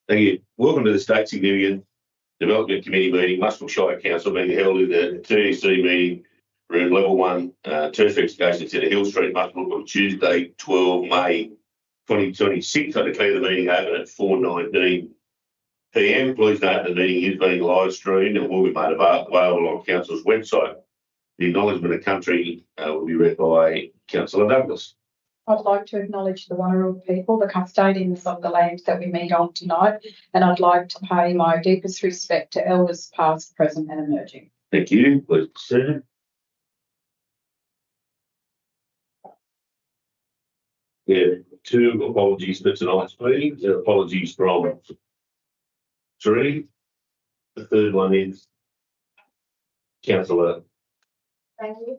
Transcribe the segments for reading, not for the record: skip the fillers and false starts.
Thank you. Welcome to the State Significant Development Committee meeting, Muswell Shire Council meeting held in the TDC meeting room level 1, Tertiary Education Centre, Hill Street, Muswell, on Tuesday, 12 May 2026. I declare the meeting open at 4:19 p.m. Please note the meeting is being live streamed and will be made available on Council's website. The acknowledgement of country will be read by Councillor Douglas. I'd like to acknowledge the Wanneroo people, the custodians of the land that we meet on tonight, and I'd like to pay my deepest respect to elders past, present and emerging. Thank you. Please proceed. Yeah, 2 apologies for tonight's meeting. There are apologies from 3. The third one is Councillor. Thank you.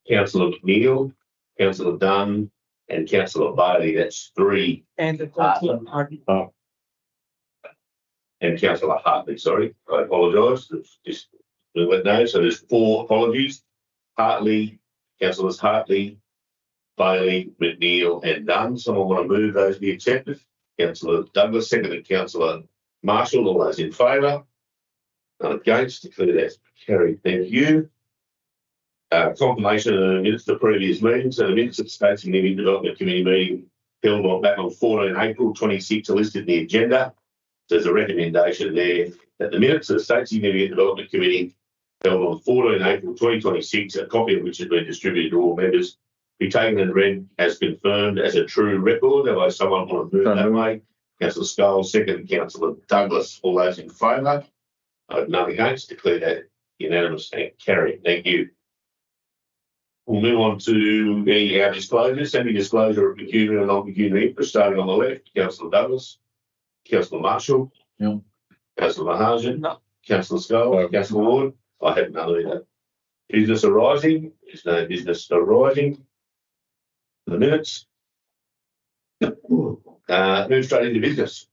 Councillor McNeil, Councillor Dunn, and Councillor Bailey. That's 3. And the Hartley. And Councillor Hartley, sorry. I apologise. Just to let know. So there's 4 apologies. Hartley, Councillors Hartley, Bailey, McNeil, and Dunn. Someone want to move those be accepted? Councillor Douglas, seconded Councillor Marshall. All those in favour? None against. Declare that carried. Thank you. Confirmation of the minutes of the previous meeting. So the minutes of the State Significant Development Committee meeting held back on 14 April 26 are listed in the agenda. There's a recommendation there that the minutes of the State Significant Development Committee held on 14 April 2026, a copy of which has been distributed to all members, be taken and read as confirmed as a true record. Have I someone want to move that way? Councillor Scholes, second Councillor Douglas. All those in favour? None against. Declare that unanimous and carried. Thank you. We'll move on to our disclosures. Any disclosure of pecuniary and non-pecuniary interest, starting on the left. Councillor Douglas, Councillor Marshall, No. Councillor Mahajan, No. Councillor Scholes, Councillor Ward. I have none either. Business arising. There's no business arising. The minutes. Move straight into business.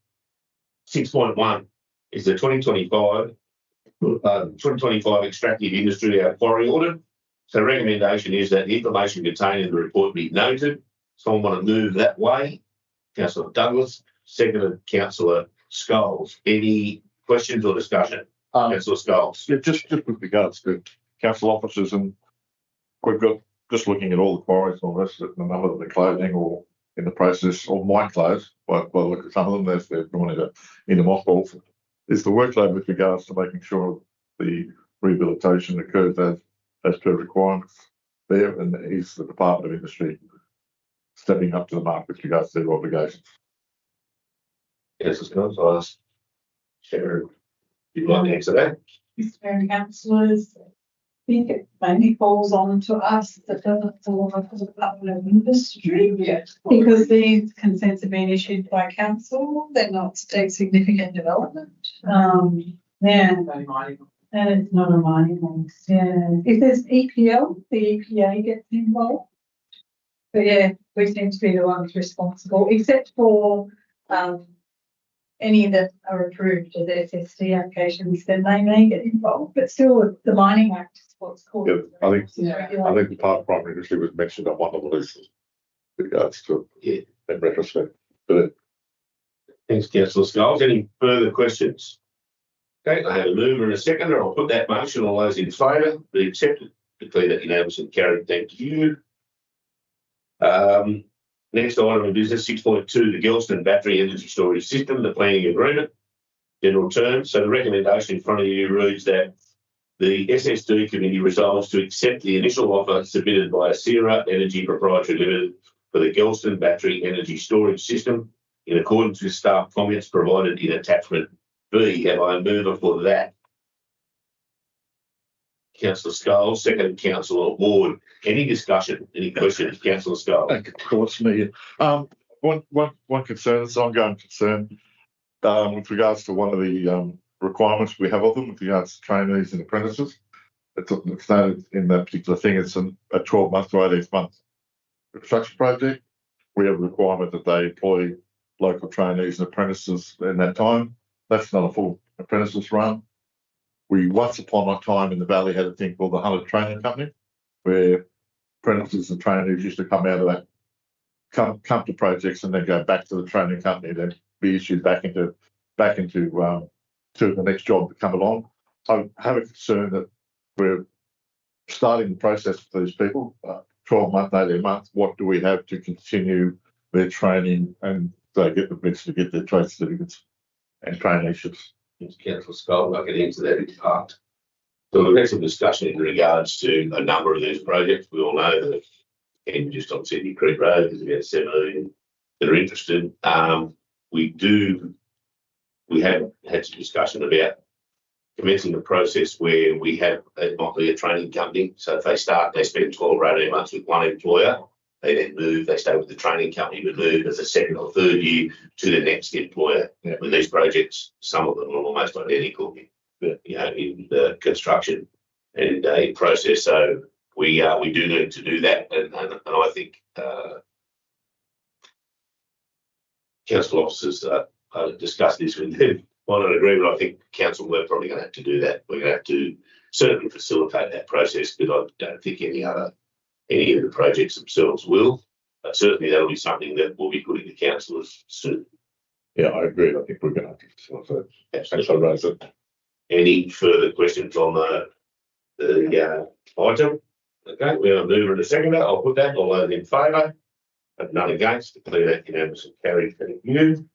6.1 is the 2025 extractive industry quarry audit. So the recommendation is that the information contained in the report be noted. Someone want to move that way? Councillor Douglas, seconded Councillor Scholes. Any questions or discussion? Councillor Scholes. Yeah, just with regards to council officers, and we've got just looking at all the quarries and all this, the number of the closing or in the process or might close. Well, look at some of them, they're going into mothballs. Is the workload with regards to making sure the rehabilitation occurs as per requirements there, and is the Department of Industry stepping up to the mark with regards to their obligations? Yes, Scholes. I'll ask Sharon, if you'd like to answer that. Mr. Mayor and councillors, I think it mainly falls on to us that doesn't fall on the Department of Industry, because these consents have been issued by council. They're not state significant development. And it's not a mining lease. Yeah. If there's EPL, the EPA gets involved. But yeah, we seem to be the ones responsible, except for any that are approved as SSD applications, then they may get involved. But still, the Mining Act is what's called. Yeah, I think the part of primary industry was mentioned on one of the lists with regards to in retrospect. But Thanks, Councillor Scholes. Any further questions? Okay, I have a mover and a seconder. I'll put that motion. All those in favour, be accepted. Declare that unanimous and carried. Thank you. Next item of business, 6.2, the Gelston Battery Energy Storage System, the planning agreement, general terms. So the recommendation in front of you reads that the SSD committee resolves to accept the initial offer submitted by Sierra Energy Proprietary Limited for the Gelston Battery Energy Storage System in accordance with staff comments provided in attachment B. Have I a mover for that? Councillor Scholes, second Councillor Ward. Any discussion? Any questions? Councillor Scholes. of course, me. One concern, it's an ongoing concern with regards to one of the requirements we have of them with regards to trainees and apprentices. It's noted in that particular thing, it's a 12-month to 18-month construction project. We have a requirement that they employ local trainees and apprentices in that time. That's not a full apprentices run. We once upon a time in the Valley had a thing called the Hunter Training Company, where apprentices and trainees used to come out of that, come to projects and then go back to the training company, then be issued back into back into to the next job to come along. I have a concern that we're starting the process for these people, 12 months, 18 months. What do we have to continue their training and they get the bits to get their trade certificates and traineeships? Councillor Scott, I can answer that in part. So we've had some discussion in regards to a number of these projects. We all know that, and just on Sydney Creek Road, there's about 17 that are interested. We have had some discussion about commencing a process where we have it might be a training company. So if they start, they spend 12 or 18 months with one employer, they then move, they stay with the training company, but move as a second or third year to the next employer. Yeah. With these projects, some of them are almost identical, in the construction and in process. So we do need to do that, and I think council officers discuss this with them. I don't agree, but I think council, we're probably going to have to do that. We're going to have to certainly facilitate that process, but I don't think any of the projects themselves will. But certainly that'll be something that we'll be putting to councillors soon. Yeah, I agree. I think we're going to have to facilitate. Thanks, I raise it. Any further questions on the item? Okay, we have a mover and a seconder. I'll put that. All those in favour? None against. Declare that unanimous and carried. Thank you.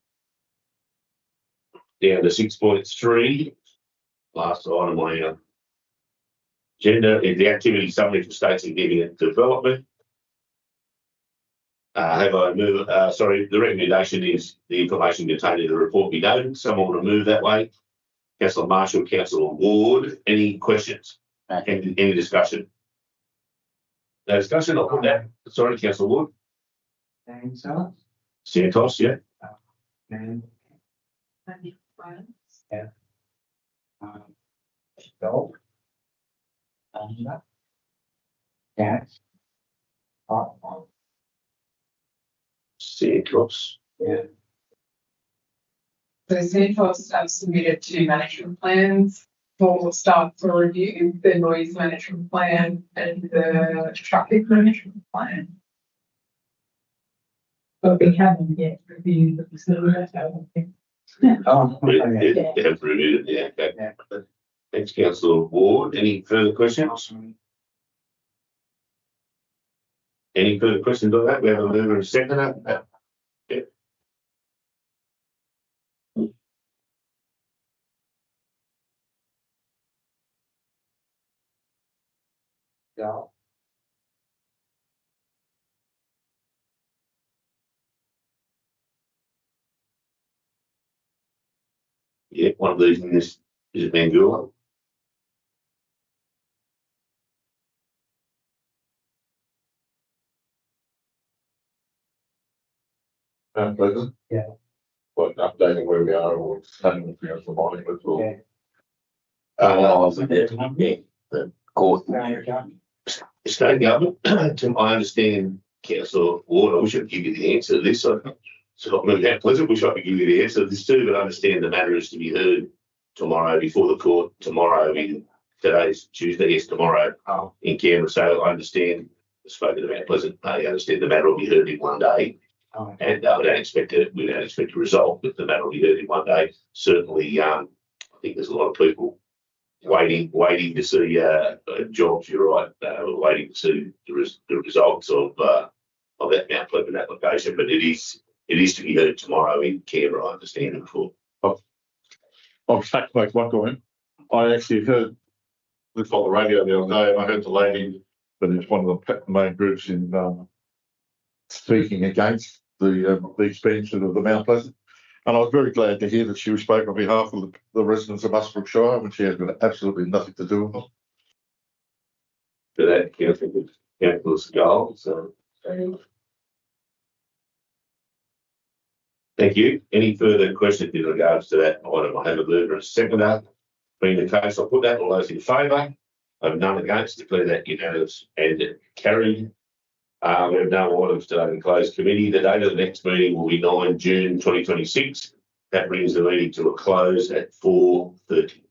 Down to 6.3. Last item on our agenda is the activity summary for state significant development. The recommendation is the information contained in the report be noted. Someone want to move that way? Councillor Marshall, Councillor Ward. Any questions? Any discussion? No discussion. I'll put that. Sorry, Councillor Ward. Santos, yeah. Yeah. Gold. Gas. Santos. Yeah. So Santos submitted 2 management plans for staff for review, the noise management plan and the traffic management plan. But we haven't yet reviewed the facility, I don't think. Oh, They okay. have reviewed it, yeah. Okay. Yeah. Thanks, Councillor Ward. Any further questions? Any further questions on that? We have a mover and a seconder. Yeah. Yeah. Yeah, one of these in this is Bangula. President? Yeah. Like updating where we are or what's happening with regards to mining as well. Yeah. The court. Now you're done. State government, I understand, Councillor Ward, I wish I could give you the answer to this. It's not really that pleasant. Wish I could give you the answer to this too, but I understand the matter is to be heard tomorrow before the court, today's Tuesday, yes, tomorrow in Canberra. So I understand, spoken about Pleasant, I understand the matter will be heard in one day. Oh, And we don't expect a result, but the matter will be heard in one day. Certainly, I think there's a lot of people waiting to see jobs. You're right, waiting to see the results of that Mount Pleasant application. But it is to be heard tomorrow in Canberra. I understand it for. I'll just have to make one comment. I actually heard this on the radio the other day, and I heard the lady that is one of the main groups in speaking against the expansion of the Mount Pleasant. And I was very glad to hear that she spoke on behalf of the residents of Muswellbrook Shire, when she has got absolutely nothing to do with them. For that, Councillor Skull. So, thank you. Any further questions in regards to that item? I have a mover and a seconder. Being the case, I'll put that. All those in favour? I have none against. Declare that unanimous and carried. We have no items today in closed committee. The date of the next meeting will be 9 June 2026. That brings the meeting to a close at 4:30.